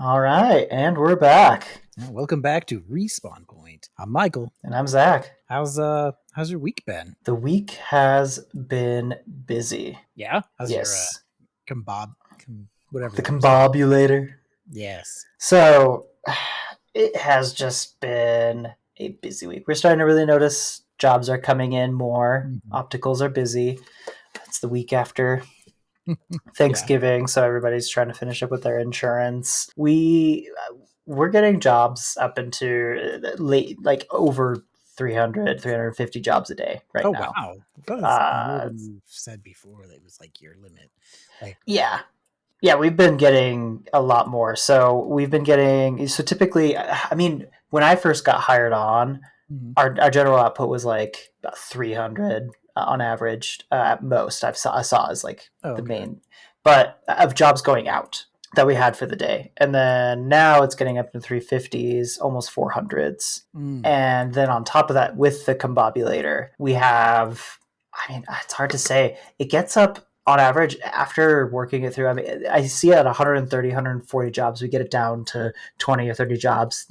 All right, and we're back. Welcome back to Respawn Point. I'm Michael. And I'm Zach. How's your week been? The week has been busy. Yeah? How's your Yes. whatever The that was? combobulator. Yes. So it has just been a busy week. We're starting to really notice jobs are coming in more. Mhm. Opticals are busy. It's the week after Yeah. Thanksgiving, so everybody's trying to finish up with their insurance. We're getting jobs up into late, like over 300, 350 jobs a day right Oh now. wow. That's more than you've said before. That was like your limit. Like Yeah, we've been getting a lot more. So typically, I mean, when I first got hired on, mhm. our general output was like about 300 on average at most. I saw as like Oh, the okay. main, but of jobs going out that we had for the day, and then now it's getting up to 350s, almost 400s, Mm. and then on top of that, with the combobulator, we have. I mean, it's hard to say. It gets up on average after working it through. I mean, I see at 130, 140 jobs, we get it down to 20 or 30 jobs.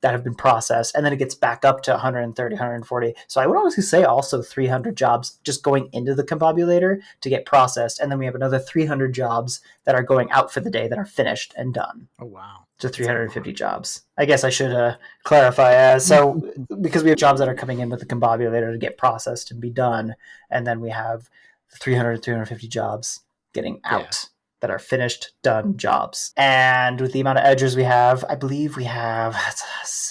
That have been processed, and then it gets back up to 130, 140. So I would honestly say also 300 jobs just going into the combobulator to get processed, and then we have another 300 jobs that are going out for the day that are finished and done. Oh wow. So That's a 350 jobs. I guess I should clarify. So lot. because we have jobs that are coming in with the combobulator to get processed and be done, and then we have 300, 350 jobs getting Yeah. out that are finished, done jobs. And with the amount of edgers we have, I believe we have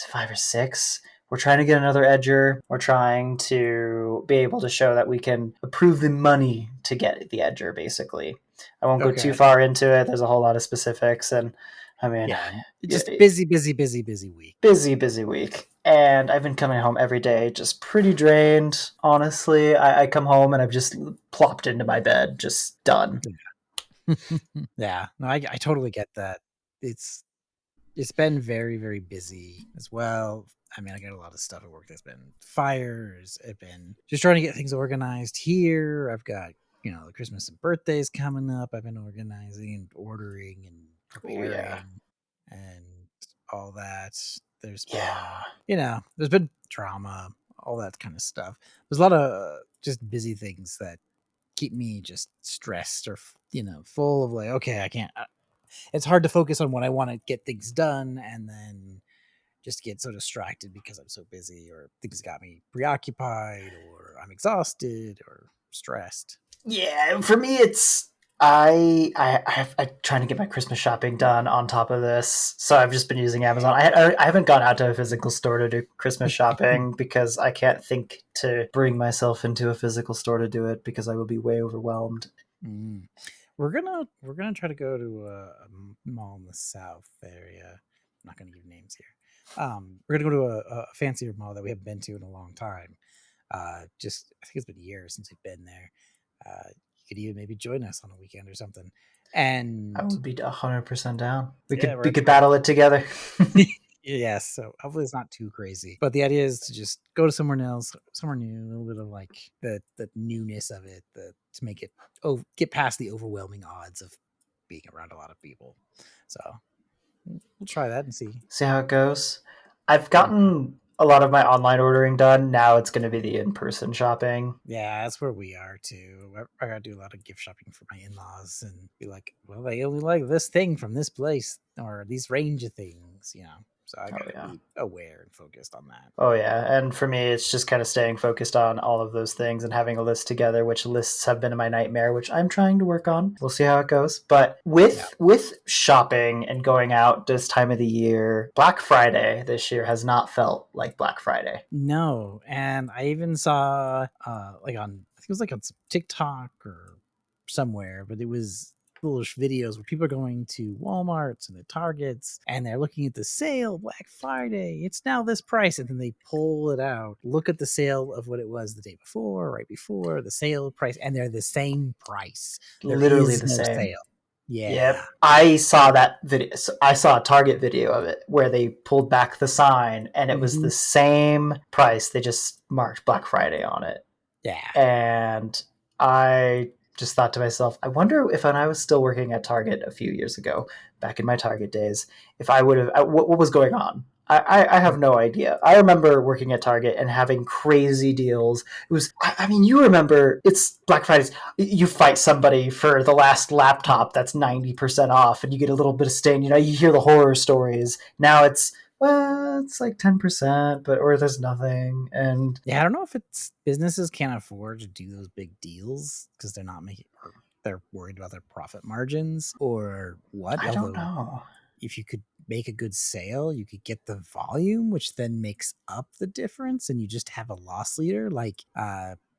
5 or 6. We're trying to get another edger. We're trying to be able to show that we can approve the money to get the edger, basically. I won't go too Okay. far into it. There's a whole lot of specifics. And I mean, Yeah. Just busy week. busy week. And I've been coming home every day just pretty drained, honestly. I come home and I've just plopped into my bed, just done. Yeah. No, I totally get that. It's been very, very busy as well. I mean, I got a lot of stuff at work that's been fires. I've been just trying to get things organized here. I've got, the Christmas and birthdays coming up. I've been organizing and ordering and Oh, yeah. preparing and all that. There's been, Yeah. there's been drama, all that kind of stuff. There's a lot of just busy things that keep me just stressed or, full of like, okay, I can't, it's hard to focus on when I want to get things done and then just get so distracted because I'm so busy or things got me preoccupied or I'm exhausted or stressed. Yeah, for me, it's I'm trying to get my Christmas shopping done on top of this, so I've just been using Amazon. I haven't gone out to a physical store to do Christmas shopping because I can't think to bring myself into a physical store to do it because I will be way overwhelmed. Mm. We're gonna try to go to a mall in the South area. I'm not gonna give names here. We're gonna go to a fancier mall that we haven't been to in a long time. Just I think it's been years since we've been there. You could even maybe join us on a weekend or something. I And would be 100% down. We yeah, could we could battle it together. yes, so hopefully it's not too crazy. But the idea is to just go to somewhere else, somewhere new, a little bit of like the newness of it, to make it get past the overwhelming odds of being around a lot of people. So we'll try that and see. See how it goes. I've Yeah. gotten a lot of my online ordering done. Now it's going to be the in-person shopping. Yeah, that's where we are too. I gotta do a lot of gift shopping for my in-laws and be like, well, they only like this thing from this place or these range of things. So I Oh gotta yeah. be aware and focused on that. Oh yeah, and for me, it's just kind of staying focused on all of those things and having a list together, which lists have been my nightmare, which I'm trying to work on. We'll see how it goes. But Yeah. with shopping and going out this time of the year, Black Friday this year has not felt like Black Friday. No, and I even saw like on I think it was like on some TikTok or somewhere, but it was little videos where people are going to Walmarts and the Targets and they're looking at the sale Black Friday. It's now this price, and then they pull it out, look at the sale of what it was the day before, right before the sale price, and they're the same price. There Literally is the no same. sale. Yeah. Yep. I saw that video. I saw a Target video of it where they pulled back the sign and it was Hmm. the same price. They just marked Black Friday on it. Yeah. And I just thought to myself, I wonder if when I was still working at Target a few years ago, back in my Target days, if I would have, what was going on? I have no idea. I remember working at Target and having crazy deals. It was, I mean, you remember it's Black Fridays. You fight somebody for the last laptop that's 90% off and you get a little bit of stain. You know, you hear the horror stories. Now it's, well, it's like 10%, but, or there's nothing. And yeah, I don't know if it's businesses can't afford to do those big deals because they're not making, or they're worried about their profit margins or what. I don't Although know. if you could make a good sale, you could get the volume, which then makes up the difference, and you just have a loss leader. Like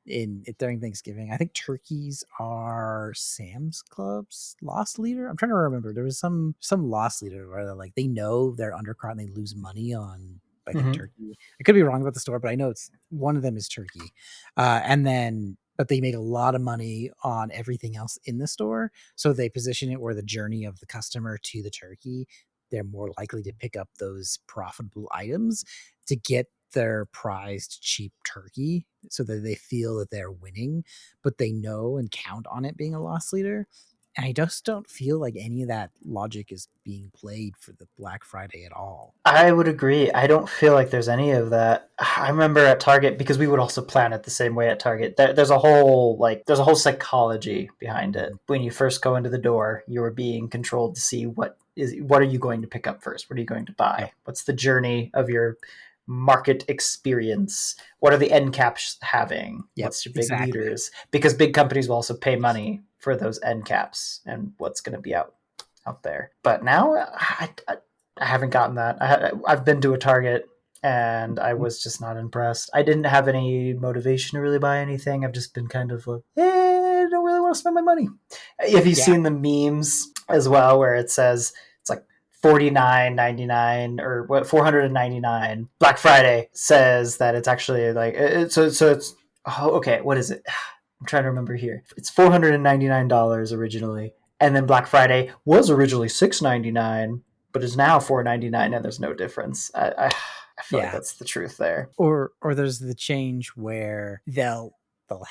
in during Thanksgiving, I think turkeys are Sam's Club's loss leader. I'm trying to remember. There was some loss leader where they're like they know they're undercard and they lose money on like a turkey. I could be wrong about the store, but I know it's one of them is turkey, and then. But they make a lot of money on everything else in the store. So they position it where the journey of the customer to the turkey, they're more likely to pick up those profitable items to get their prized cheap turkey so that they feel that they're winning, but they know and count on it being a loss leader. And I just don't feel like any of that logic is being played for the Black Friday at all. I would agree. I don't feel like there's any of that. I remember at Target, because we would also plan it the same way at Target. There's a whole psychology behind it. When you first go into the door, you are being controlled to see what are you going to pick up first? What are you going to buy? Yep. What's the journey of your market experience? What are the end caps having? Yep, What's your big exactly. leaders? Because big companies will also pay money for those end caps and what's going to be out there. But now I haven't gotten that. I've been to a Target and I was just not impressed. I didn't have any motivation to really buy anything. I've just been kind of like, I don't really want to spend my money. Have you Yeah. seen the memes as well where it says it's like $49.99 or what, $499? Black Friday says that it's actually like so it's okay. What is it? I'm trying to remember here. It's $499 originally, and then Black Friday was originally $699, but is now $499, and there's no difference. I feel like Yeah. that's the truth there. Or there's the change where they'll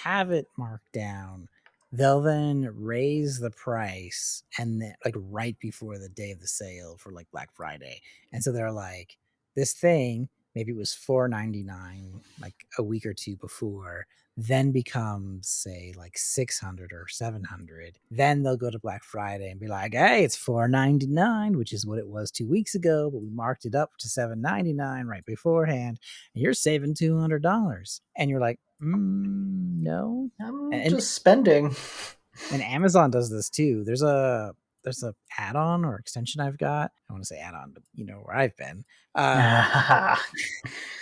have it marked down. They'll then raise the price and then like right before the day of the sale for like Black Friday. And so they're like, this thing, maybe it was $4.99 like a week or two before, then becomes say like 600 or 700. Then they'll go to Black Friday and be like, hey, it's $4.99, which is what it was 2 weeks ago, but we marked it up to $7.99 right beforehand. And you're saving $200. And you're like, no. I'm And just spending. Amazon does this too. There's a add-on or extension I've got. I want to say add-on, but you know where I've been. The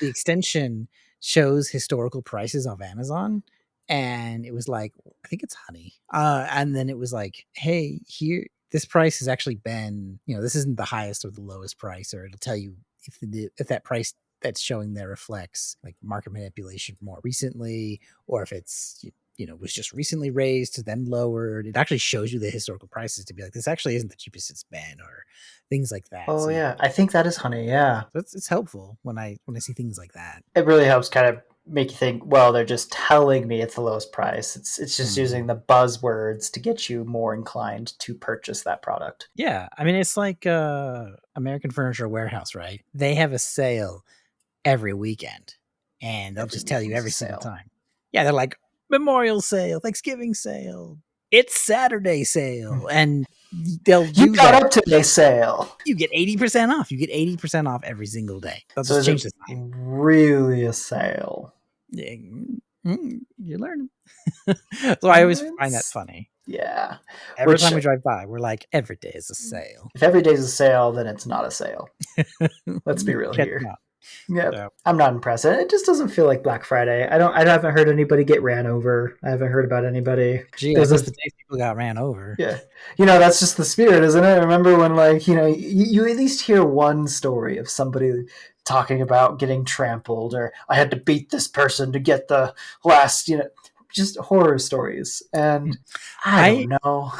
extension shows historical prices of Amazon, and it was like, I think it's honey. And then it was like, hey, here, this price has actually been, this isn't the highest or the lowest price, or it'll tell you if that price that's showing there reflects like market manipulation more recently, or if it's was just recently raised then lowered. It actually shows you the historical prices to be like, this actually isn't the cheapest it's been, or things like that. Oh So yeah, I think that is honey. Yeah, so it's helpful when I see things like that. it really helps kind of make you think, well, they're just telling me it's the lowest price. It's just using the buzzwords to get you more inclined to purchase that product. Yeah, I mean it's like American Furniture Warehouse, right? They have a sale every weekend, and they'll Every just tell you weekend's a every single sale. time. Yeah, they're like Memorial sale, Thanksgiving sale, it's Saturday sale, and they'll You do got that. up today sale. You get 80% off. You get 80% off every single day. They'll So just is it change the time. really a sale? Yeah, you're learning. So I always find that It's, funny. yeah. Every Which, time we drive by, we're like, every day is a sale. if every day's a sale, then it's not a sale. Let's be real Catching here. up. Yep. So, I'm not impressed. It just doesn't feel like Black Friday. I haven't heard anybody get ran over. I haven't heard about anybody. gee, I There's miss a the days people got ran over. yeah. That's just the spirit, isn't it? Remember when you at least hear one story of somebody talking about getting trampled, or I had to beat this person to get the last, just horror stories. And I I don't know.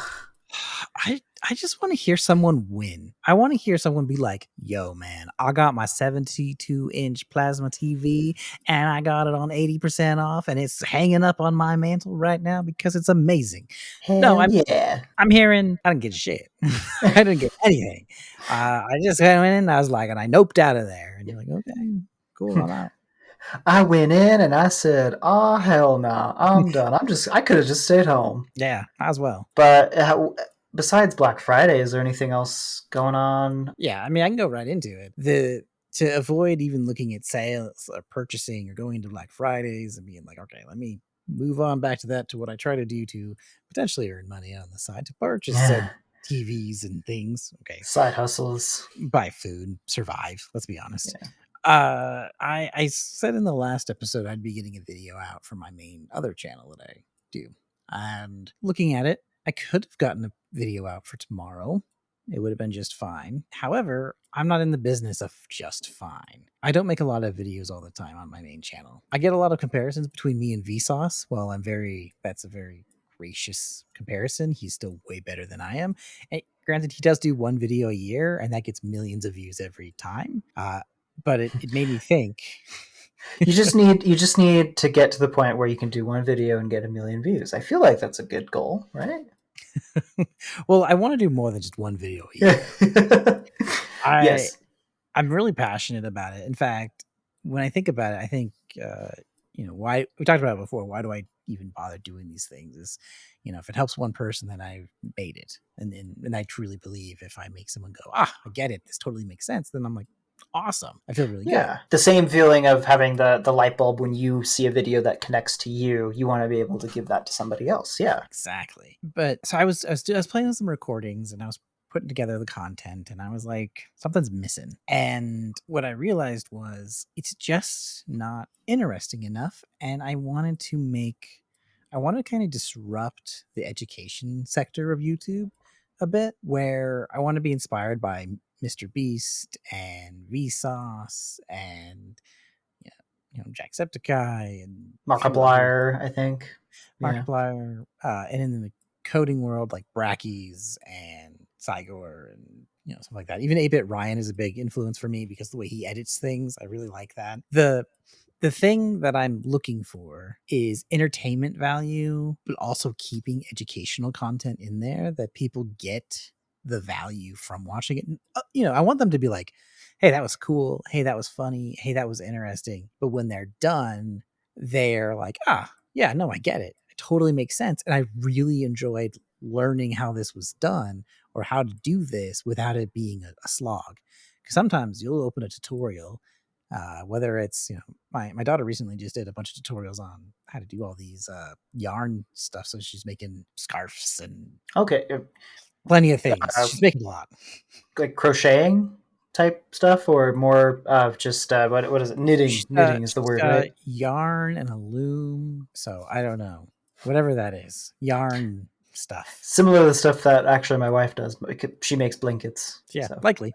I just want to hear someone win. I want to hear someone be like, yo, man, I got my 72-inch plasma TV and I got it on 80% off and it's hanging up on my mantle right now because it's amazing. No, Hell yeah. I'm hearing I didn't get shit. I didn't get anything. I just went in, I was like, and I noped out of there. And you're like, okay, cool, I'm out. I went in and I said, "Oh hell no, I'm done. I could have just stayed home." Yeah, as well. But besides Black Friday, is there anything else going on? Yeah, I mean, I can go right into it. The To avoid even looking at sales or purchasing or going to Black Fridays and being like, okay, let me move on back to that to what I try to do to potentially earn money on the side to purchase said TVs and things. Okay, Side hustles. buy food, survive. Let's be honest. Yeah. I said in the last episode I'd be getting a video out for my main other channel that I do, and looking at it, I could have gotten a video out for tomorrow. It would have been just fine. However, I'm not in the business of just fine. I don't make a lot of videos all the time on my main channel. I get a lot of comparisons between me and Vsauce. Well, that's a very gracious comparison. He's still way better than I am. And granted, he does do one video a year, and that gets millions of views every time. But it made me think. You just need to get to the point where you can do one video and get 1 million views. I feel like that's a good goal, right? Well, I want to do more than just one video a year. Yes. I'm really passionate about it. In fact, when I think about it, I think why we talked about it before. Why do I even bother doing these things? Is if it helps one person, then I made it, and I truly believe if I make someone go, I get it, this totally makes sense, then I'm like, awesome. I feel really good. The same feeling of having the light bulb when you see a video that connects to you. You want to be able to give that to somebody else. Yeah, exactly. But so I was playing with some recordings and I was putting together the content and I was like, something's missing. And what I realized was it's just not interesting enough. And I wanted to kind of disrupt the education sector of YouTube a bit, where I want to be inspired by Mr. Beast and Vsauce and Jacksepticeye and a few others. Markiplier, I think. Yeah. Markiplier, and in the coding world, like Brackeys and Cygor and stuff like that. Even 8-Bit Ryan is a big influence for me because the way he edits things, I really like that. The thing that I'm looking for is entertainment value, but also keeping educational content in there that people get the value from watching it. I want them to be like, hey, that was cool. Hey, that was funny. Hey, that was interesting. But when they're done, they're like, yeah, no, I get it. It totally makes sense. And I really enjoyed learning how this was done or how to do this without it being a slog. Because sometimes you'll open a tutorial, whether it's, my daughter recently just did a bunch of tutorials on how to do all these yarn stuff. So she's making scarves and Okay. plenty of things. She's making a lot. Like crocheting type stuff, or more of just what is it? Knitting. Knitting is the She's word, got right? yarn and a loom. So I don't know. Whatever that is. Yarn stuff. Similar to the stuff that actually my wife does. She makes blankets. Yeah, So. likely.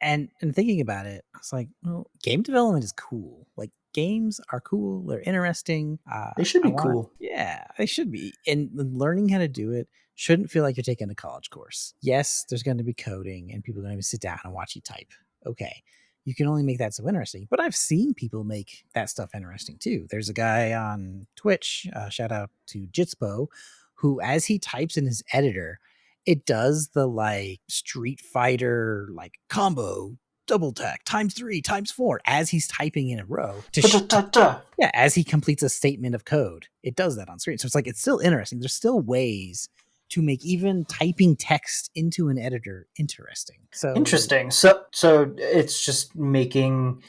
And thinking about it, I was like, well, game development is cool. Like games are cool. They're interesting. They should be cool. Yeah, they should be. And learning how to do it shouldn't feel like you're taking a college course. Yes, there's going to be coding and people are going to sit down and watch you type. Okay. You can only make that so interesting. But I've seen people make that stuff interesting too. There's a guy on Twitch, shout out to Jitspo, who, as he types in his editor, it does the like Street Fighter like combo double tech ×3 ×4 as he's typing in a row as he completes a statement of code. It does that on screen. So it's like, it's still interesting. There's still ways to make even typing text into an editor interesting. So interesting. So it's just making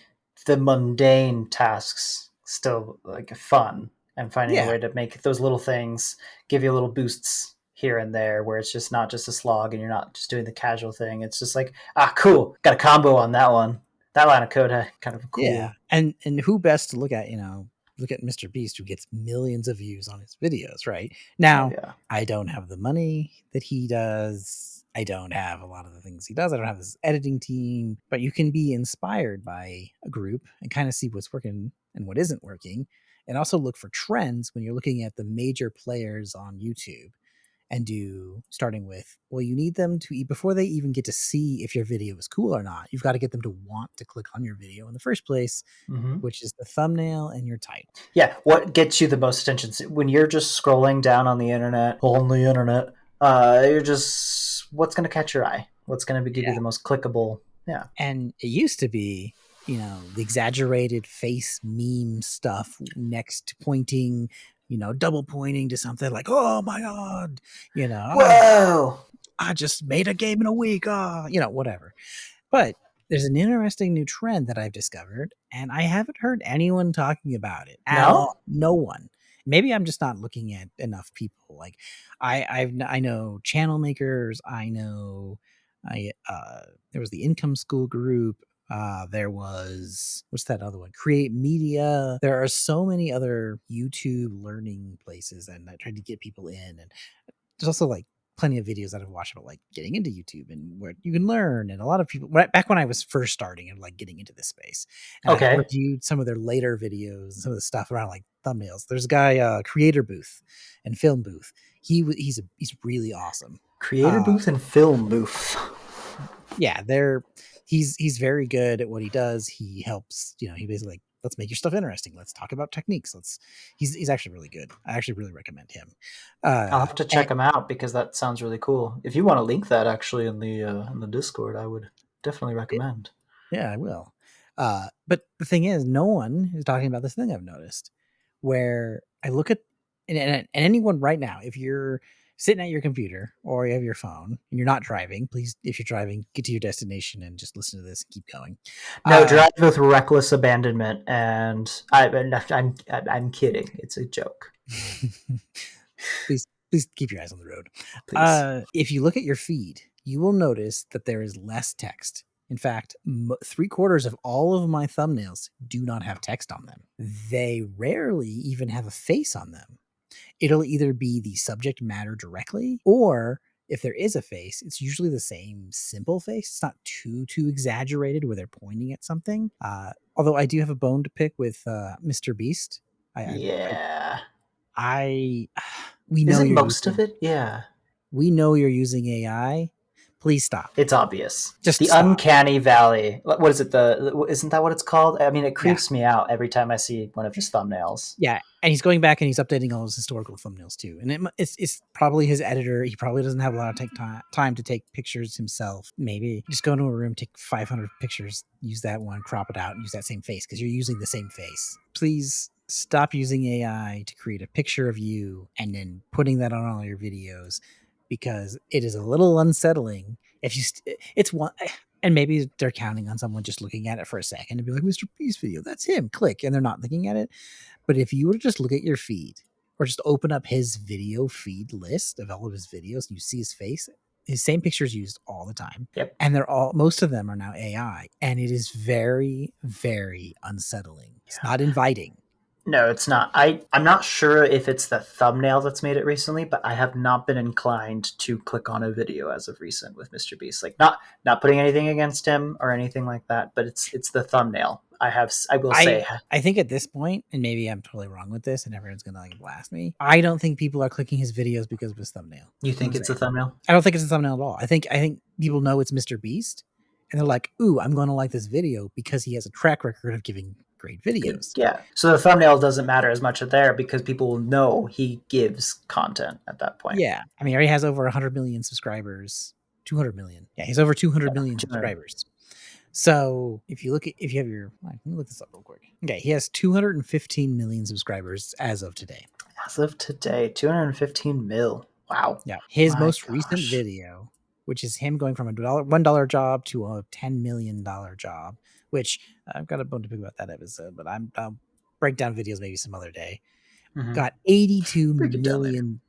the mundane tasks still like fun and finding a way to make those little things give you little boosts here and there, where it's just not just a slog and you're not just doing the casual thing. It's just like, cool, got a combo on that one. That line of code had kind of a cool. Yeah, and who best to look at? Look at Mr. Beast, who gets millions of views on his videos. Right now, I don't have the money that he does. I don't have a lot of the things he does. I don't have this editing team, but you can be inspired by a group and kind of see what's working and what isn't working, and also look for trends when you're looking at the major players on YouTube and do, starting with, well, you need them to, before they even get to see if your video is cool or not, you've got to get them to want to click on your video in the first place, which is the thumbnail and your title. Yeah, what gets you the most attention when you're just scrolling down on the internet? You're just, what's going to catch your eye? What's going to give you the most clickable? Yeah. And it used to be, the exaggerated face meme stuff next to pointing, double pointing to something like, oh my God, whoa, I just made a game in a week. Whatever. But there's an interesting new trend that I've discovered, and I haven't heard anyone talking about it at all. No one. Maybe I'm just not looking at enough people. Like I know channel makers. I know there was the Income School group. There was, what's that other one? Create Media. There are so many other YouTube learning places, and I tried to get people in. And there's also like plenty of videos that I've watched about like getting into YouTube and where you can learn. And a lot of people, back when I was first starting and like getting into this space, and I reviewed some of their later videos, some of the stuff around like thumbnails. There's a guy, Creator Booth and Film Booth. He's really awesome. Creator Booth and Film Booth. Yeah, he's very good at what he does. He helps, he basically like, let's make your stuff interesting. Let's talk about techniques. He's actually really good. I actually really recommend him. I'll have to check him out because that sounds really cool. If you want to link that actually in the Discord, I would definitely recommend. Yeah, I will. But the thing is, no one is talking about this thing I've noticed, where I look at, and anyone right now, if you're sitting at your computer or you have your phone and you're not driving, please, if you're driving, get to your destination and just listen to this and keep going. No, drive with reckless abandonment, and I'm kidding. It's a joke. Please keep your eyes on the road. Please. If you look at your feed, you will notice that there is less text. In fact, 3/4 of all of my thumbnails do not have text on them. They rarely even have a face on them. It'll either be the subject matter directly, or if there is a face, it's usually the same simple face. It's not too exaggerated where they're pointing at something. Although I do have a bone to pick with Mr. Beast. We know Isn't most of it? Yeah. We know you're using AI. Please stop. It's obvious. Just the stop. Uncanny Valley. What is it? Isn't that what it's called? I mean, it creeps me out every time I see one of his thumbnails. Yeah, and he's going back and he's updating all his historical thumbnails too. And it's probably his editor. He probably doesn't have a lot of time to take pictures himself. Maybe just go into a room, take 500 pictures, use that one, crop it out, and use that same face because you're using the same face. Please stop using AI to create a picture of you and then putting that on all your videos, because it is a little unsettling if you it's one, and maybe they're counting on someone just looking at it for a second and be like, Mr. Beast video, that's him, click, and they're not looking at it. But if you were to just look at your feed or just open up his video feed list of all of his videos and you see his face, his same pictures used all the time. Yep. And most of them are now AI, and it is very, very unsettling. It's not inviting. No, it's not. I'm not sure if it's the thumbnail that's made it recently, but I have not been inclined to click on a video as of recent with Mr. Beast. Like not putting anything against him or anything like that, but it's the thumbnail. I think at this point, and maybe I'm totally wrong with this and everyone's gonna like blast me, I don't think people are clicking his videos because of his thumbnail. You think it's a thumbnail? I don't think it's a thumbnail at all. I think people know it's Mr. Beast and they're like, ooh, I'm gonna like this video because he has a track record of giving great videos. Yeah. So the thumbnail doesn't matter as much there because people will know he gives content at that point. Yeah. I mean, he already has over 100 million subscribers. 200 million. Yeah, he's over 200 million subscribers. So if you have your, let me look this up real quick. Okay, he has 215 million subscribers as of today. 215 mil. Wow. Yeah. His most recent video, which is him going from a $1 job to a $10 million job, which I've got a bone to pick about that episode, but I'll break down videos maybe some other day. Mm-hmm. Got 82 million.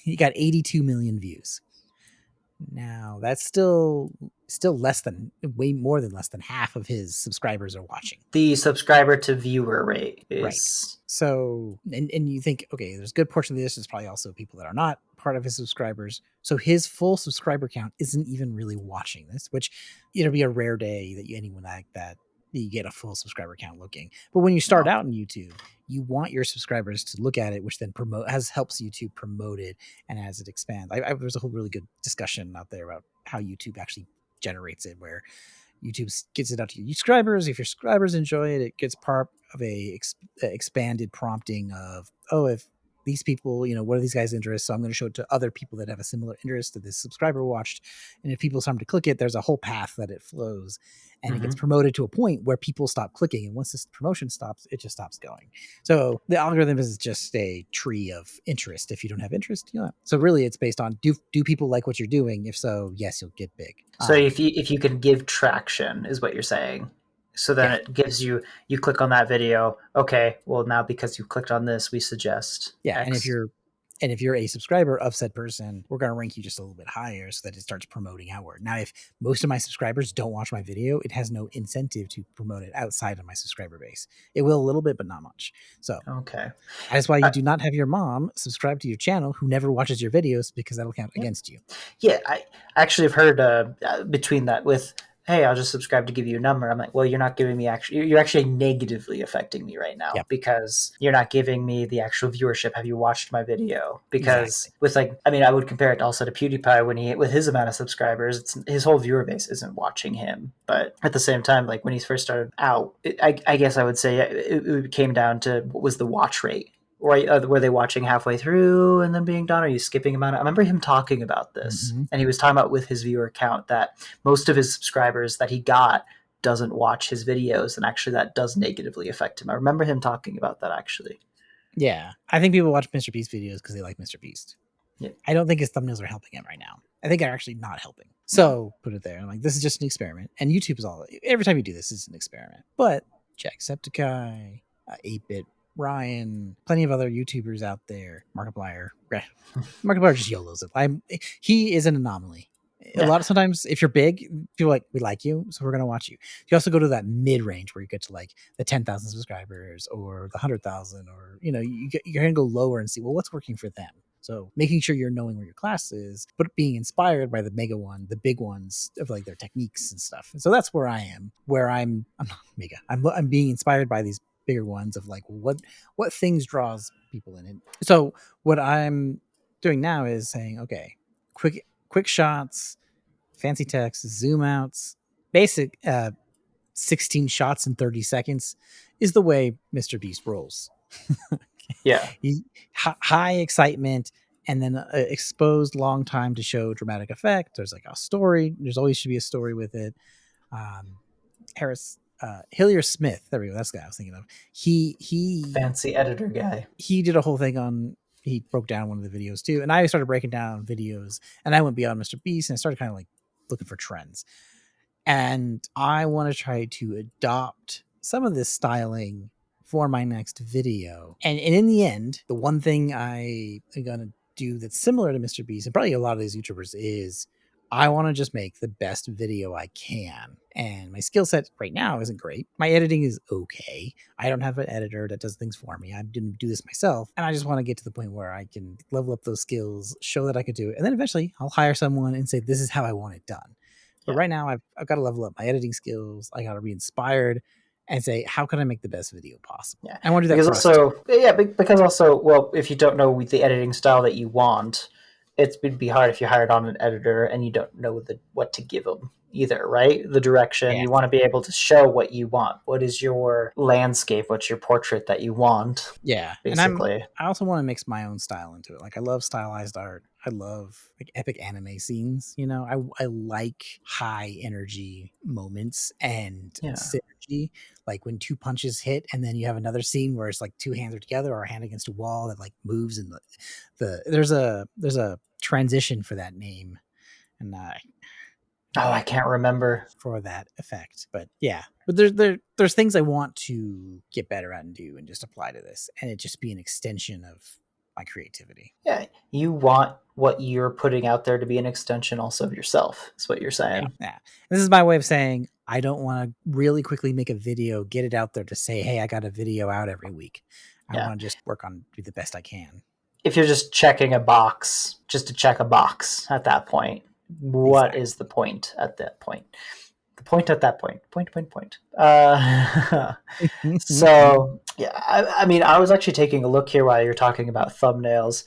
He got 82 million views. Now that's still way more than less than half of his subscribers are watching. The subscriber to viewer rate is right. So, and you think, okay, there's a good portion of this is probably also people that are not part of his subscribers. So his full subscriber count isn't even really watching this, which it'll be a rare day that anyone like that you get a full subscriber count looking. But when you start Oh, out in YouTube, you want your subscribers to look at it, which then helps YouTube promote it and as it expands. There's a whole really good discussion out there about how YouTube actually generates it, where YouTube gets it out to your subscribers. If your subscribers enjoy it, it gets part of expanded prompting of, oh, if these people, what are these guys' interests? So I'm going to show it to other people that have a similar interest that this subscriber watched. And if people start to click it, there's a whole path that it flows, and it gets promoted to a point where people stop clicking. And once this promotion stops, it just stops going. So the algorithm is just a tree of interest. If you don't have interest, you know. So really, it's based on do people like what you're doing? If so, yes, you'll get big. so if you can give traction, is what you're saying. So then Yeah. it gives you click on that video. Okay, well now because you clicked on this, we suggest Yeah, X. and if you're a subscriber of said person, we're going to rank you just a little bit higher so that it starts promoting outward. Now, if most of my subscribers don't watch my video, it has no incentive to promote it outside of my subscriber base. It will a little bit, but not much. So Okay. that's why you do not have your mom subscribe to your channel who never watches your videos, because that'll count against you. Yeah, I actually have heard between that with, hey, I'll just subscribe to give you a number. I'm like, well, you're not giving me you're actually negatively affecting me right now Yep. because you're not giving me the actual viewership. Have you watched my video? Because Exactly. with I would compare it also to PewDiePie with his amount of subscribers, his whole viewer base isn't watching him. But at the same time, like when he first started out, I guess I would say it came down to what was the watch rate. Right, were they watching halfway through and then being done? Are you skipping them out? I remember him talking about this, and he was talking about with his viewer count that most of his subscribers that he got doesn't watch his videos, and actually that does negatively affect him. I remember him talking about that actually. Yeah, I think people watch Mr. Beast videos because they like Mr. Beast. Yeah. I don't think his thumbnails are helping him right now. I think they're actually not helping. So put it there. I'm like, this is just an experiment. And YouTube is every time you do this, it's an experiment. But Jacksepticeye, 8-Bit Ryan, plenty of other YouTubers out there, Markiplier. Markiplier just YOLOs it. He is an anomaly. A lot of sometimes if you're big, people are like, we like you, so we're gonna watch you. You also go to that mid range where you get to like the 10,000 subscribers or the 100,000, or you're gonna go lower and see, well, what's working for them. So making sure you're knowing where your class is, but being inspired by the big ones of like their techniques and stuff. And so that's where I am. Where I'm not mega. I'm being inspired by these bigger ones of like what things draws people in it. So what I'm doing now is saying, okay, quick shots, fancy text, zoom outs, basic 16 shots in 30 seconds is the way Mr. Beast rolls. Yeah. High excitement, and then exposed long time to show dramatic effect. There's like a story. There's always should be a story with it. Hillier Smith. There we go. That's the guy I was thinking of. He Fancy editor guy. He did a whole thing on. He broke down one of the videos too, and I started breaking down videos, and I went beyond Mr. Beast and I started kind of like looking for trends. And I want to try to adopt some of this styling for my next video. And in the end, the one thing I am going to do that's similar to Mr. Beast and probably a lot of these YouTubers is I want to just make the best video I can. And my skill set right now isn't great. My editing is okay. I don't have an editor that does things for me. I didn't do this myself. And I just want to get to the point where I can level up those skills, show that I could do it. And then eventually I'll hire someone and say, this is how I want it done. But right now I've got to level up my editing skills. I got to be inspired and say, how can I make the best video possible? Yeah. I want to do that because for us too. because also, well, if you don't know the editing style that you want, it'd be hard if you hired on an editor and you don't know what to give them either, right? The direction Yeah. you want to be able to show what you want. What is your landscape? What's your portrait that you want? Yeah. Basically. And I also want to mix my own style into it. Like I love stylized art. I love like epic anime scenes. I like high energy moments and synergy. Like when two punches hit and then you have another scene where it's like two hands are together or a hand against a wall that like moves, and there's a transition for that name. And I can't remember for that effect. But yeah, but there's things I want to get better at and do and just apply to this, and it just be an extension of my creativity. Yeah, you want what you're putting out there to be an extension also of yourself. Is what you're saying. Yeah. This is my way of saying I don't want to really quickly make a video, get it out there to say, hey, I got a video out every week. I want to just work on do the best I can. If you're just checking a box, just to check a box at that point, what is the point at that point? point at that point. Point. So yeah, I mean, I was actually taking a look here while you're talking about thumbnails.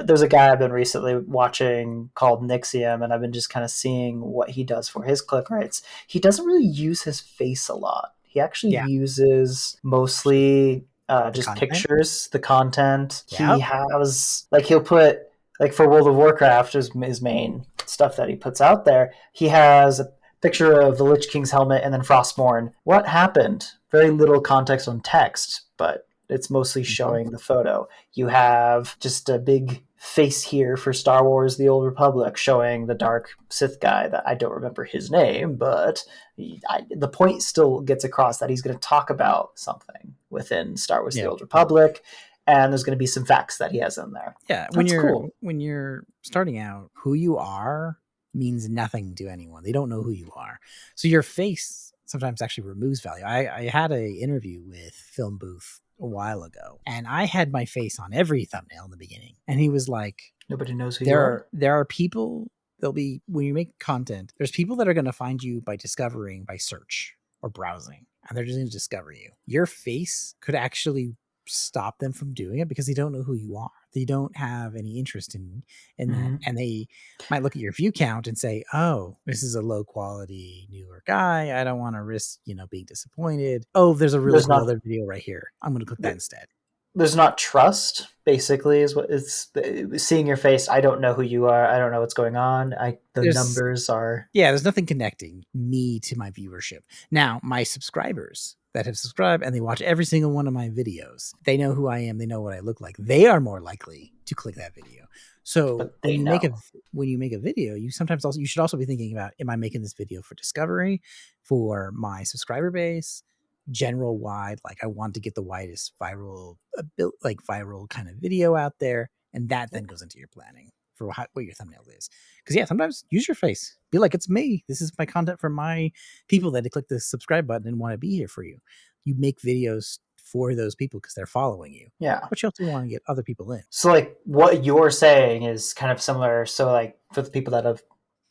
There's a guy I've been recently watching called Nixium, and I've been just kind of seeing what he does for his click rates. He doesn't really use his face a lot. He actually Yeah, uses mostly the just content. pictures, the content. He Yep. has like he'll put like for World of Warcraft is his main stuff that he puts out there. He has a picture of the Lich King's helmet and then Frostmourne. What happened? Very little context on text, but it's mostly Mhm. showing the photo. You have just a big face here for Star Wars The Old Republic showing the dark Sith guy that I don't remember his name, but the point still gets across that he's going to talk about something within Star Wars The Yeah. Old Republic, and there's going to be some facts that he has in there. Yeah, That's cool. when you're starting out, who you are means nothing to anyone. They don't know who you are. So your face sometimes actually removes value. I had a interview with Film Booth a while ago, and I had my face on every thumbnail in the beginning. And he was like, Nobody knows who you are. there are people, there'll be when you make content, there's people that are going to find you by discovering by search or browsing, and they're just going to discover you. Your face could actually stop them from doing it because they don't know who you are. They don't have any interest in that, and they might look at your view count and say, "Oh, this is a low quality newer guy. I don't want to risk, being disappointed. Oh, there's a really There's cool not other video right here. I'm going to click that instead." there's not trust, basically, is what it's seeing your face. I don't know who you are. I don't know what's going on. The There's numbers are Yeah, there's nothing connecting me to my viewership. Now, my subscribers that have subscribed and they watch every single one of my videos, they know who I am, they know what I look like. They are more likely to click that video. So but they know. when you make a video, you should also be thinking about, am I making this video for discovery, for my subscriber base, general wide, like I want to get the widest viral kind of video out there, and that then goes into your planning for what your thumbnail is. Because yeah, sometimes use your face. Be like, it's me. This is my content for my people that click the subscribe button and want to be here for you. You make videos for those people because they're following you. Yeah. But you also want to get other people in. So like what you're saying is kind of similar. So like for the people that have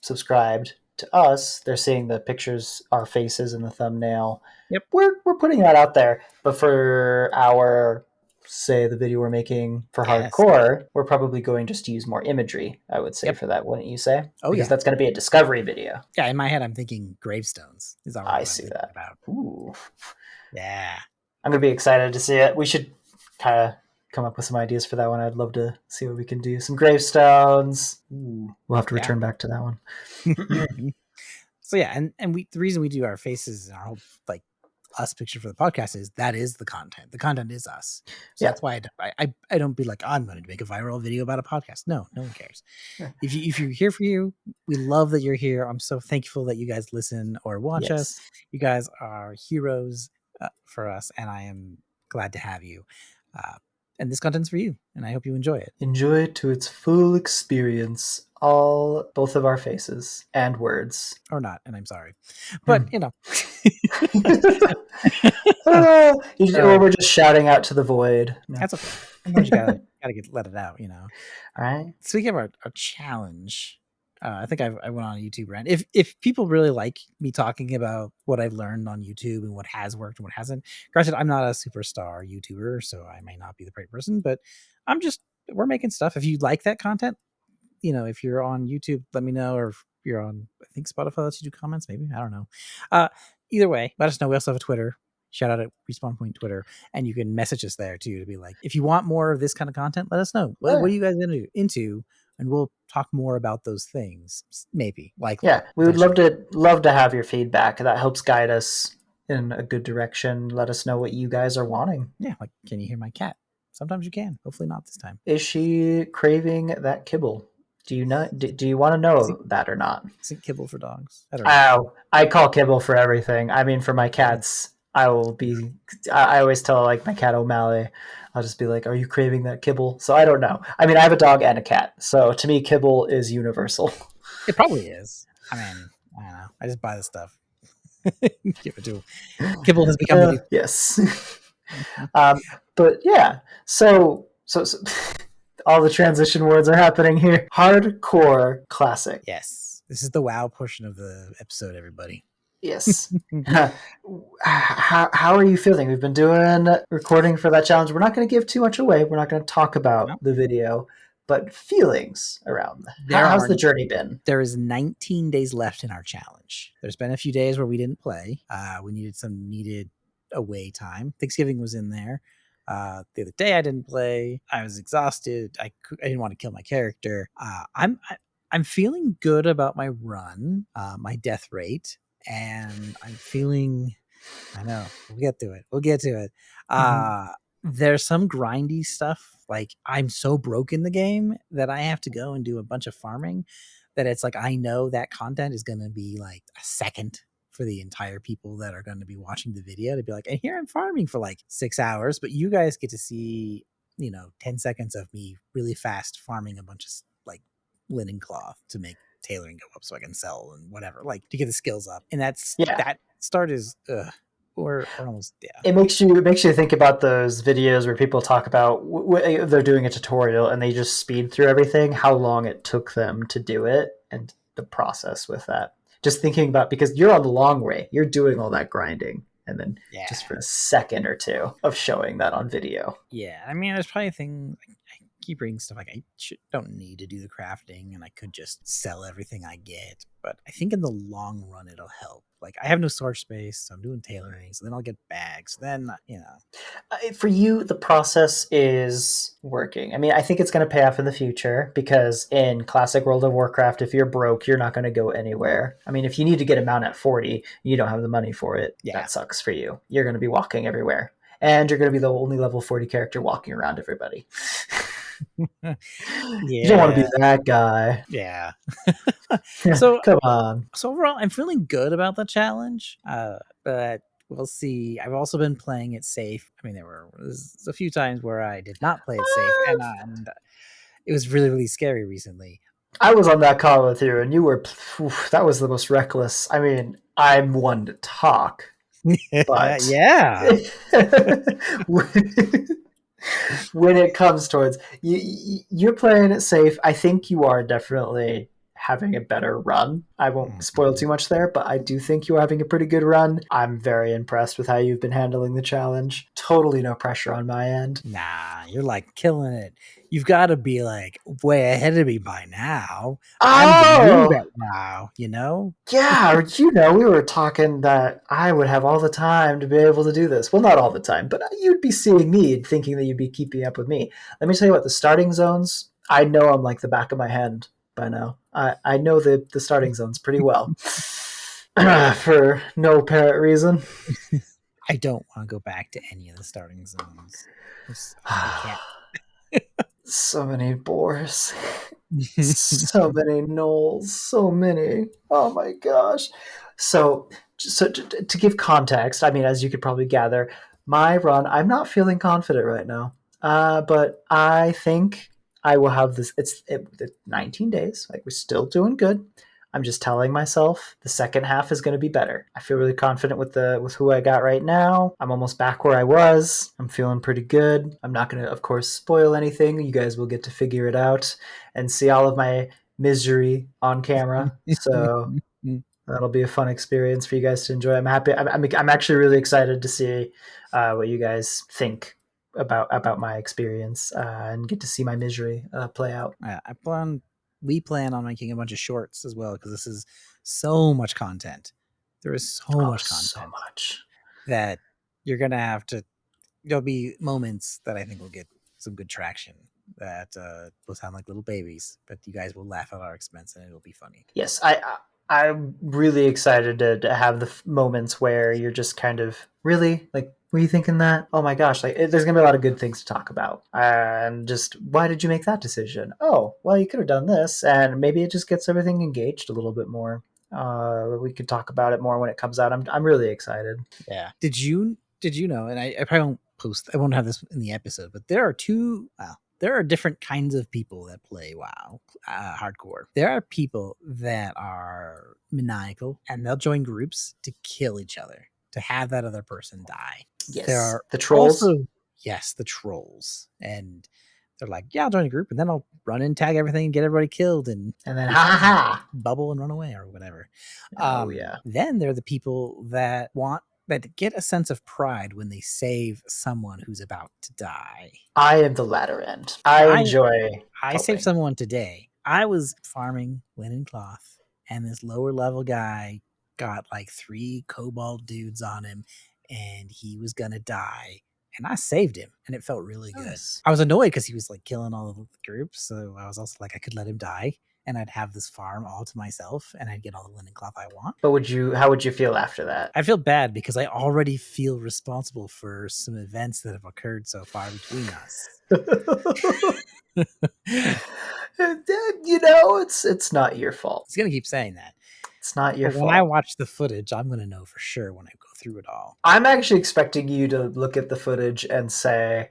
subscribed to us, they're seeing the pictures, our faces in the thumbnail. Yep. We're putting that out there. But for our say the video we're making for Yes. hardcore, we're probably going just to use more imagery, I would say, Yep. for that, wouldn't you say? Oh Because yeah. that's going to be a discovery video. Yeah. In my head, I'm thinking gravestones is already I what I'm see thinking that. about. Ooh. Yeah. I'm going to be excited to see it. We should kind of come up with some ideas for that one. I'd love to see what we can do. Some gravestones. Ooh. We'll have to return back to that one. So yeah, and the reason we do our faces and our whole like us picture for the podcast is that is the content. The content is us. So Yeah. that's why I don't be like, I'm going to make a viral video about a podcast. No one cares. Yeah. If you're here for you, we love that you're here. I'm so thankful that you guys listen or watch us. Yes. You guys are heroes for us, and I am glad to have you. And this content's for you, and I hope you enjoy it. Enjoy it to its full experience. Both of our faces and words. Or not, and I'm sorry. But, Or we're just shouting out to the void. No. That's okay. Sometimes you gotta let it out, All right. Speaking of our challenge, I think I went on a YouTube rant. If people really like me talking about what I've learned on YouTube and what has worked and what hasn't, granted, I'm not a superstar YouTuber, so I may not be the right person, but we're making stuff. If you like that content, if you're on YouTube, let me know, or if you're on, I think Spotify lets you do comments, maybe, I don't know. Either way, let us know. We also have a Twitter. Shout out at Respawn Point Twitter, and you can message us there too to be like, if you want more of this kind of content, let us know. What are you guys into? And we'll talk more about those things. Maybe, likely. Yeah, we would love to have your feedback. That helps guide us in a good direction. Let us know what you guys are wanting. Yeah, like, can you hear my cat? Sometimes you can. Hopefully not this time. Is she craving that kibble? Do you want to know that or not? Isn't kibble for dogs? I don't know. I call kibble for everything. I mean, for my cats, I always tell like my cat O'Malley, I'll just be like, are you craving that kibble? So I don't know. I mean, I have a dog and a cat. So to me, kibble is universal. It probably is. I mean, I don't know. I just buy the stuff. Give it to him. Kibble has become the yes. But yeah, so all the transition words are happening here. Hardcore classic. Yes. This is the wow portion of the episode, everybody. Yes. How are you feeling? We've been doing recording for that challenge. We're not going to give too much away. We're not going to talk about No, the video, but feelings around that. there How's are the journey been? there is 19 days left in our challenge. There's been a few days where we didn't play. We needed some needed away time. Thanksgiving was in there. The other day I didn't play. I was exhausted. I didn't want to kill my character. I'm feeling good about my run, my death rate, and I'm feeling. I know we'll get to it. We'll get to it. Mm-hmm. There's some grindy stuff. Like I'm so broke in the game that I have to go and do a bunch of farming. That it's like I know that content is going to be like a second for the entire people that are going to be watching the video to be like, and here I'm farming for like 6 hours, but you guys get to see 10 seconds of me really fast farming a bunch of like linen cloth to make tailoring go up so I can sell and whatever, like to get the skills up. And Yeah, that start is or almost yeah. it makes you think about those videos where people talk about they're doing a tutorial and they just speed through everything, how long it took them to do it, and the process with that. Just thinking about, because you're on the long way, you're doing all that grinding, and then Yeah. just for a second or two of showing that on video. Yeah. I mean, there's probably things I keep reading stuff like don't need to do the crafting and I could just sell everything I get. But I think in the long run, it'll help. Like I have no storage space, so I'm doing tailoring. So then I'll get bags. Then, For you, the process is working. I mean, I think it's going to pay off in the future, because in classic World of Warcraft, if you're broke, you're not going to go anywhere. I mean, if you need to get a mount at 40, you don't have the money for it. Yeah. That sucks for you. You're going to be walking everywhere. And you're going to be the only level 40 character walking around everybody. You don't want to Yeah. be that guy. Yeah. So Come on. so overall, I'm feeling good about the challenge. But we'll see. I've also been playing it safe. I mean, there was a few times where I did not play it safe, and it was really, really scary recently. I was on that call with you, and you were, oof, that was the most reckless. I mean, I'm one to talk, but Yeah. when it comes towards you're playing it safe. I think you are definitely having a better run. I won't spoil too much there, but I do think you're having a pretty good run. I'm very impressed with how you've been handling the challenge. Totally no pressure on my end. Nah, you're like killing it. You've got to be like way ahead of me by now. I'm the noob Oh, at WoW, you know? yeah, we were talking that I would have all the time to be able to do this. Well, not all the time, but you'd be seeing me thinking that you'd be keeping up with me. Let me tell you what, the starting zones, I know I'm like the back of my hand by now. I know the starting zones pretty well. For no apparent reason. I don't want to go back to any of the starting zones. I can't. So many boars. So many gnolls. So many. Oh my gosh. So to give context, I mean, as you could probably gather, my run, I'm not feeling confident right now. But I think I will have this. It's 19 days. Like, we're still doing good. I'm just telling myself the second half is going to be better. I feel really confident with who I got right now. I'm almost back where I was. I'm feeling pretty good. I'm not going to, of course, spoil anything. You guys will get to figure it out and see all of my misery on camera. So that'll be a fun experience for you guys to enjoy. I'm happy. I'm actually really excited to see what you guys think about my experience, and get to see my misery play out. We plan on making a bunch of shorts as well because this is so much content. There is so Oh, much so content much. that you're gonna have to. There'll be moments that I think will get some good traction that will sound like little babies, but you guys will laugh at our expense and it'll be funny. Yes, I'm really excited to have the moments where you're just kind of, really, like, were you thinking that? Oh my gosh, like, there's gonna be a lot of good things to talk about, and just, why did you make that decision? Oh, well, you could have done this, and maybe it just gets everything engaged a little bit more. We could talk about it more when it comes out. I'm really excited. Yeah. Did you know? And I probably won't post. I won't have this in the episode, but there are there are different kinds of people that play WoW hardcore. There are people that are maniacal and they'll join groups to kill each other, to have that other person die. Yes, There are the trolls. also, yes, the trolls. And they're like, yeah, I'll join a group, and then I'll run and tag everything and get everybody killed and then ha ha ha. bubble and run away or whatever. Oh yeah. Then there are the people that get a sense of pride when they save someone who's about to die. I am the latter end. I enjoy I saved helping. someone today. I was farming linen cloth, and this lower level guy got like 3 kobold dudes on him, and he was gonna die. And I saved him, and it felt really good. Nice. I was annoyed because he was like killing all of the groups, so I was also like, I could let him die, and I'd have this farm all to myself, and I'd get all the linen cloth I want. But how would you feel after that? I feel bad because I already feel responsible for some events that have occurred so far between us. You know, it's not your fault. He's gonna keep saying that. It's not your fault. When I watch the footage, I'm gonna know for sure when I go through it all. I'm actually expecting you to look at the footage and say,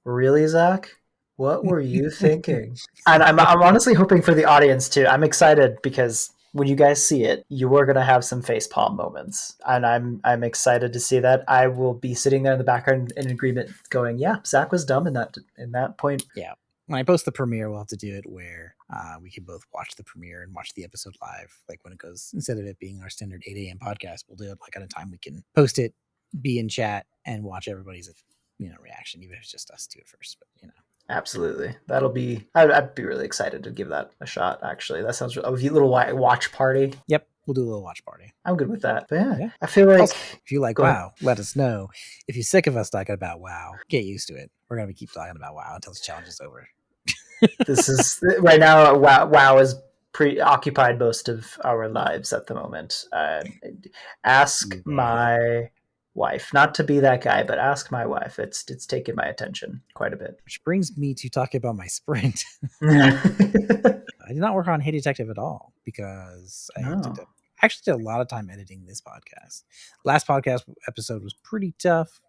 "Really, Zach? What were you thinking?" And I'm honestly hoping for the audience too. I'm excited because when you guys see it, you are gonna have some facepalm moments, and I'm excited to see that. I will be sitting there in the background in agreement, going, "Yeah, Zach was dumb in that point." Yeah. When I post the premiere, we'll have to do it where we can both watch the premiere and watch the episode live. Like when it goes, instead of it being our standard 8 a.m. podcast, we'll do it like at a time we can post it, be in chat, and watch everybody's reaction, even if it's just us two at first. But Absolutely, that'll be. I'd be really excited to give that a shot. Actually, that sounds a little watch party. Yep, we'll do a little watch party. I'm good with that. But yeah. I feel like also, if you like WoW, let us know. If you're sick of us talking about WoW, get used to it. We're gonna keep talking about WoW until this challenge is over. This is right now. WoW is preoccupied most of our lives at the moment. Ask my wife, not to be that guy, but ask my wife. It's taken my attention quite a bit. Which brings me to talking about my sprint. I did not work on Hey Detective at all because I actually did a lot of time editing this podcast. Last podcast episode was pretty tough.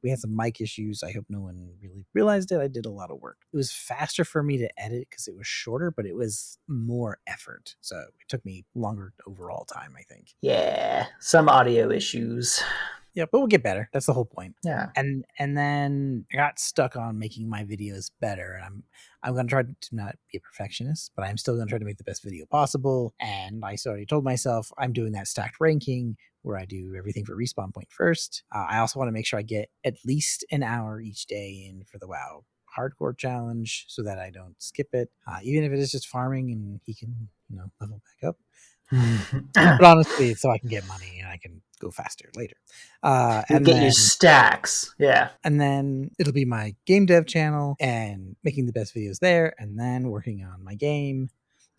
We had some mic issues. I hope no one really realized it. I did a lot of work. It was faster for me to edit because it was shorter, but it was more effort. So it took me longer overall time, I think. Yeah, some audio issues. Yeah, but we'll get better. That's the whole point. Yeah. And then I got stuck on making my videos better. And I'm going to try to not be a perfectionist, but I'm still going to try to make the best video possible. And I already told myself I'm doing that stacked ranking where I do everything for respawn point first. I also want to make sure I get at least an hour each day in for the WoW hardcore challenge so that I don't skip it, even if it is just farming and he can, level back up. But honestly, it's so I can get money and I can go faster later. And get your stacks. Yeah. And then it'll be my game dev channel and making the best videos there, and then working on my game,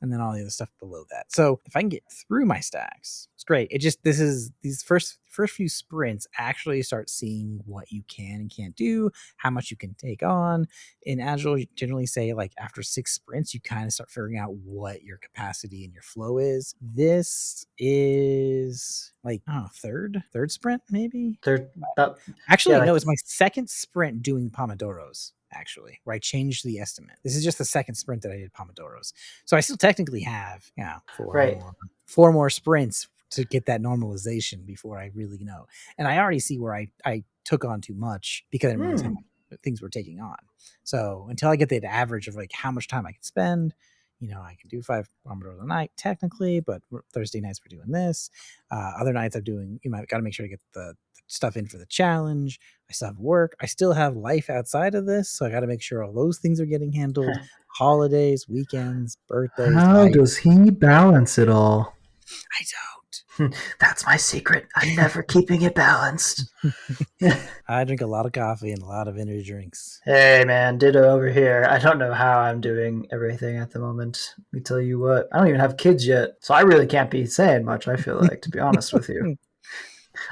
and then all the other stuff below that. So if I can get through my stacks, it's great. It just, these first few sprints actually start seeing what you can and can't do, how much you can take on. In Agile, you generally say like after 6 sprints, you kind of start figuring out what your capacity and your flow is. This is like, I don't know, third sprint, maybe? Actually, no, it's my second sprint doing Pomodoros. Actually, where I changed the estimate. This is just the second sprint that I did Pomodoros. So I still technically have 4 more sprints to get that normalization before I really know. And I already see where I took on too much because I didn't realize how much things were taking on. So until I get the average of like how much time I can spend, I can do 5 Pomodoros a night technically, but Thursday nights we're doing this. Other nights I'm doing, got to make sure to get the stuff in for the challenge. I still have work. I still have life outside of this, so I got to make sure all those things are getting handled. Holidays, weekends, birthdays. How does he balance it all? I don't. That's my secret. I'm never keeping it balanced. I drink a lot of coffee and a lot of energy drinks. Hey, man, ditto over here. I don't know how I'm doing everything at the moment. Let me tell you what. I don't even have kids yet, so I really can't be saying much, I feel like, to be honest with you.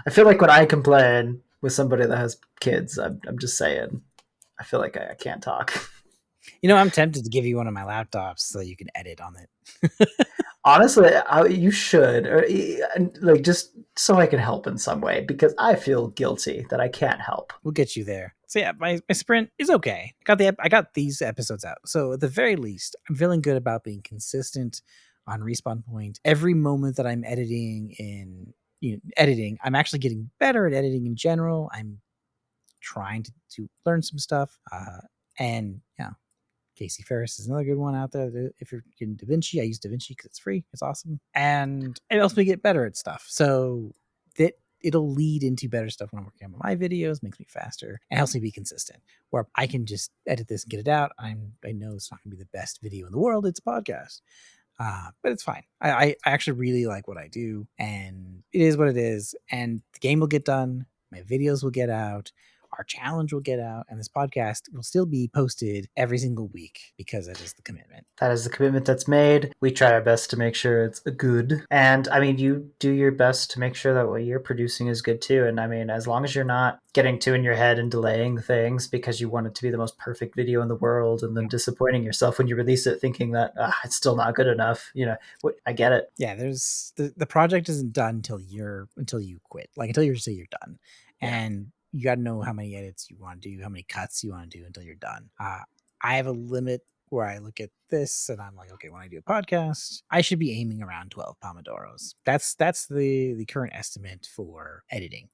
I feel like when I complain with somebody that has kids, I'm just saying, I feel like I can't talk. I'm tempted to give you one of my laptops so you can edit on it. Honestly, you should, or, like, just so I can help in some way, because I feel guilty that I can't help. We'll get you there. So yeah, my sprint is okay. I got these episodes out, so at the very least, I'm feeling good about being consistent on respawn point. Every moment that I'm editing I'm actually getting better at editing in general. I'm trying to learn some stuff, and yeah, Casey Ferris is another good one out there. If you're getting DaVinci, I use DaVinci because it's free. It's awesome. And it helps me get better at stuff. So that it'll lead into better stuff when I'm working on my videos, makes me faster, and helps me be consistent. Where I can just edit this and get it out. I know it's not going to be the best video in the world. It's a podcast. But it's fine. I actually really like what I do, and it is what it is. And the game will get done. My videos will get out. Our challenge will get out, and this podcast will still be posted every single week because that is the commitment. That is the commitment that's made. We try our best to make sure it's good. And I mean, you do your best to make sure that what you're producing is good too. And I mean, as long as you're not getting too in your head and delaying things because you want it to be the most perfect video in the world and then disappointing yourself when you release it thinking that it's still not good enough, I get it. Yeah, there's the project isn't done until you quit, like until you say you're done. Yeah. And you got to know how many edits you want to do, how many cuts you want to do until you're done. I have a limit where I look at this and I'm like, okay, when I do a podcast, I should be aiming around 12 pomodoros. That's the current estimate for editing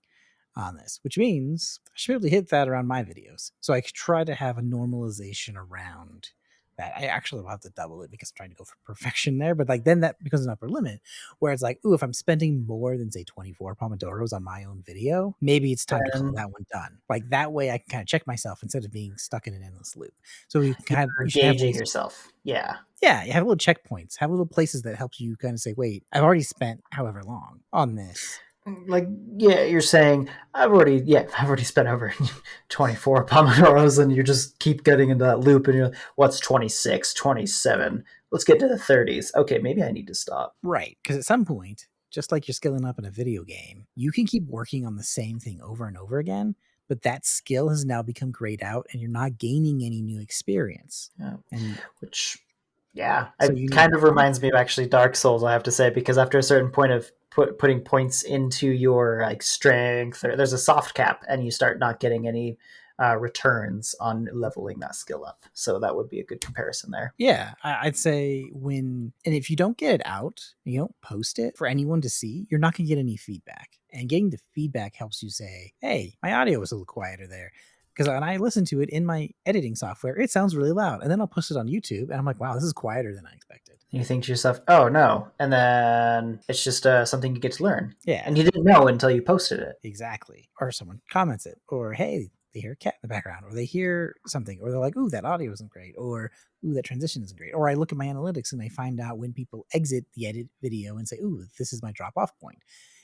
on this, which means I should be able to hit that around my videos. So I could try to have a normalization around that. I actually will have to double it because I'm trying to go for perfection there, but like then that becomes an upper limit where it's like, ooh, if I'm spending more than say 24 pomodoros on my own video, maybe it's time to call that one done. Like that way I can kind of check myself instead of being stuck in an endless loop. So you should have gauging yourself. Yeah. Yeah, you have little checkpoints, have little places that helps you kind of say, wait, I've already spent however long on this. Like, yeah, you're saying I've already spent over 24 pomodoros, and you just keep getting into that loop, and you're like, what's 26, 27? Let's get to the 30s. Okay, maybe I need to stop. Right, because at some point, just like you're skilling up in a video game, you can keep working on the same thing over and over again, but that skill has now become grayed out, and you're not gaining any new experience. Yeah. And it kind of reminds me of actually Dark Souls, I have to say, because after a certain point of putting points into your like strength, there's a soft cap, and you start not getting any returns on leveling that skill up. So that would be a good comparison there. Yeah, I'd say and if you don't get it out, you don't post it for anyone to see, you're not going to get any feedback. And getting the feedback helps you say, hey, my audio was a little quieter there. Because when I listen to it in my editing software, it sounds really loud. And then I'll post it on YouTube, and I'm like, wow, this is quieter than I expected. And you think to yourself, oh, no. And then it's just something you get to learn. Yeah. And you didn't know until you posted it. Exactly. Or someone comments it. Or, hey, they hear a cat in the background. Or they hear something. Or they're like, ooh, that audio isn't great. Or, ooh, that transition isn't great. Or I look at my analytics and I find out when people exit the edit video and say, ooh, this is my drop-off point.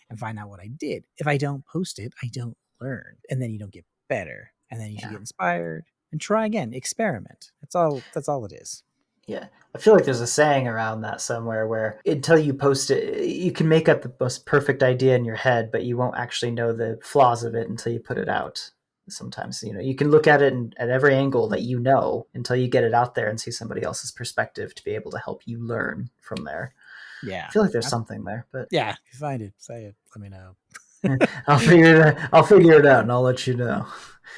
And find out what I did. If I don't post it, I don't learn. And then you don't get better. And then you should get inspired and try again, experiment. That's all it is. Yeah. I feel like there's a saying around that somewhere where until you post it, you can make up the most perfect idea in your head, but you won't actually know the flaws of it until you put it out. Sometimes, you can look at it at every angle that until you get it out there and see somebody else's perspective to be able to help you learn from there. Yeah. I feel like there's something there, but yeah, if you find it, say it. Let me know. I'll figure it out and I'll let you know.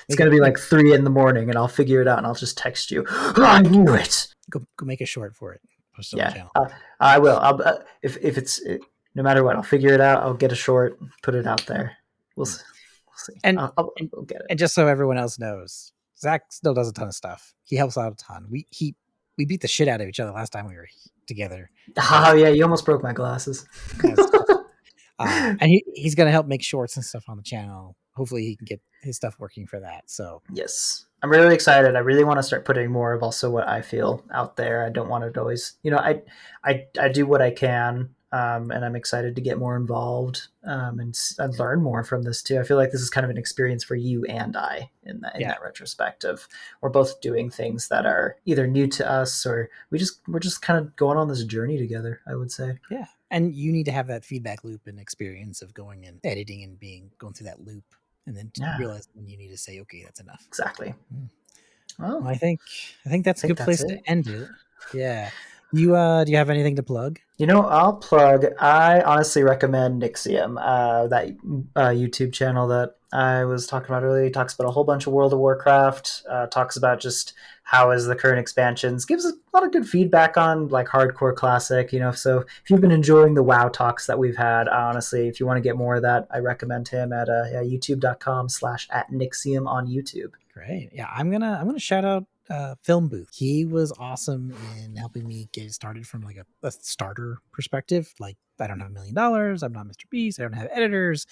It's going to be like 3 a.m, and I'll figure it out and I'll just text you. Oh, I knew it. Go make a short for it. Post it on the channel. I will. If it's no matter what, I'll figure it out. I'll get a short, put it out there. We'll see. And I'll get it. And just so everyone else knows, Zach still does a ton of stuff. He helps out a ton. We beat the shit out of each other last time we were together. Oh yeah, you almost broke my glasses. And he's going to help make shorts and stuff on the channel. Hopefully he can get his stuff working for that. So yes, I'm really excited. I really want to start putting more of also what I feel out there. I don't want it to always, I do what I can. And I'm excited to get more involved and learn more from this too. I feel like this is kind of an experience for you and I in that retrospective. We're both doing things that are either new to us or we're just kind of going on this journey together, I would say. Yeah. And you need to have that feedback loop and experience of going and editing and going through that loop and then realize when you need to say, okay, that's enough. Exactly. Well, I think that's a good place to end it. Yeah. You do you have anything to plug? I'll plug. I honestly recommend Nixium, that YouTube channel that I was talking about earlier. He talks about a whole bunch of World of Warcraft. Talks about just how is the current expansions. Gives a lot of good feedback on like hardcore classic. So if you've been enjoying the WoW talks that we've had, honestly, if you want to get more of that, I recommend him at youtube.com/@Nixium on YouTube. Great. Yeah, I'm gonna shout out film booth. He was awesome in helping me get started from like a starter perspective. Like, I don't have $1 million. I'm not Mr. Beast. I don't have editors,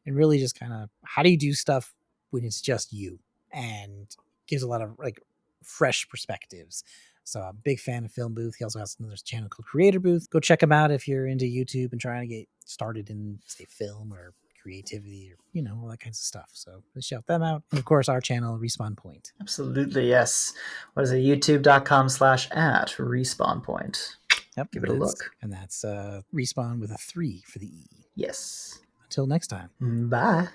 and really just kind of how do you do stuff when it's just you, and gives a lot of like fresh perspectives. So I'm a big fan of Film Booth. He also has another channel called Creator Booth. Go check him out if you're into YouTube and trying to get started in, say, film or creativity, or all that kinds of stuff. So let's shout them out. And of course, our channel, Respawn Point. Absolutely, yes. What is it? YouTube.com/at Respawn Point. Yep, Give it a look. And that's Respawn with a 3 for the E. Yes. Until next time. Bye.